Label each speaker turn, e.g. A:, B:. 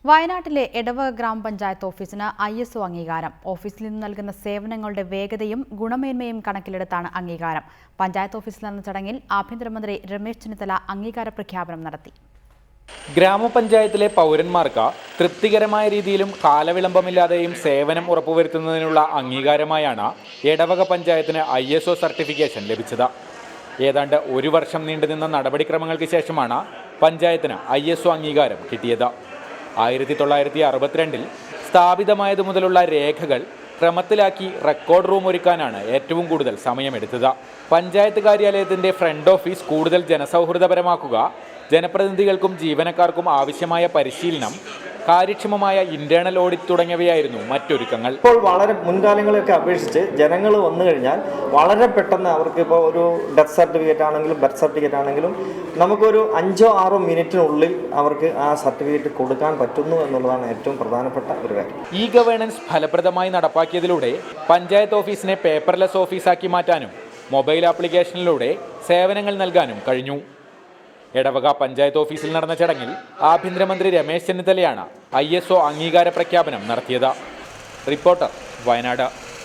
A: വയനാട്ടിലെ എടവക ഗ്രാമപഞ്ചായത്ത് ഓഫീസിന് ISO അംഗീകാരം. ഓഫീസിൽ നിന്ന് നൽകുന്ന സേവനങ്ങളുടെ വേഗതയും ഗുണമേന്മയും കണക്കിലെടുത്താണ് അംഗീകാരം. പഞ്ചായത്ത് ഓഫീസിൽ നടന്ന ചടങ്ങിൽ ആഭ്യന്തരമന്ത്രി രമേശ് ചെന്നിത്തല അംഗീകാര പ്രഖ്യാപനം നടത്തി.
B: ഗ്രാമപഞ്ചായത്തിലെ പൗരന്മാർക്ക് തൃപ്തികരമായ രീതിയിലും കാലവിളംബമില്ലാതെയും സേവനം ഉറപ്പുവരുത്തുന്നതിനുള്ള അംഗീകാരമായാണ് എടവക പഞ്ചായത്തിന് ISO സർട്ടിഫിക്കേഷൻ ലഭിച്ചത്. ഏതാണ്ട് ഒരു വർഷം നീണ്ടുനിന്ന നടപടിക്രമങ്ങൾക്ക് ശേഷമാണ് പഞ്ചായത്തിന് ISO അംഗീകാരം കിട്ടിയത്. 1962 സ്ഥാപിതമായതു മുതലുള്ള രേഖകൾ ക്രമത്തിലാക്കി റെക്കോർഡ് റൂം ഒരുക്കാനാണ് ഏറ്റവും കൂടുതൽ സമയമെടുത്തത്. പഞ്ചായത്ത് കാര്യാലയത്തിന്റെ ഫ്രണ്ട് ഓഫീസ് കൂടുതൽ ജനസൗഹൃദപരമാക്കുക, ജനപ്രതിനിധികൾക്കും ജീവനക്കാർക്കും ആവശ്യമായ പരിശീലനം, കാര്യക്ഷമമായ ഇന്റേണൽ ഓഡിറ്റ് തുടങ്ങിയവയായിരുന്നു മറ്റൊരുക്കങ്ങൾ.
C: ഇപ്പോൾ വളരെ മുൻകാലങ്ങളെയൊക്കെ അപേക്ഷിച്ച് ജനങ്ങൾ വന്നു കഴിഞ്ഞാൽ വളരെ പെട്ടെന്ന് അവർക്ക് ഇപ്പോൾ ഒരു ഡെത്ത് സർട്ടിഫിക്കറ്റ് ആണെങ്കിലും ബർത്ത് സർട്ടിഫിക്കറ്റ് ആണെങ്കിലും നമുക്കൊരു 5-6 മിനിറ്റിനുള്ളിൽ അവർക്ക് ആ സർട്ടിഫിക്കറ്റ് കൊടുക്കാൻ പറ്റുന്നു എന്നുള്ളതാണ് ഏറ്റവും പ്രധാനപ്പെട്ട ഒരു കാര്യം.
B: ഇ ഗവേണൻസ് ഫലപ്രദമായി നടപ്പാക്കിയതിലൂടെ പഞ്ചായത്ത് ഓഫീസിനെ പേപ്പർലെസ് ഓഫീസാക്കി മാറ്റാനും മൊബൈൽ ആപ്ലിക്കേഷനിലൂടെ സേവനങ്ങൾ നൽകാനും കഴിഞ്ഞു. എടവക പഞ്ചായത്ത് ഓഫീസിൽ നടന്ന ചടങ്ങിൽ ആഭ്യന്തരമന്ത്രി രമേശ് ചെന്നിത്തലയാണ് ISO അംഗീകാര പ്രഖ്യാപനം നടത്തിയത്. റിപ്പോർട്ടർ, വയനാട്.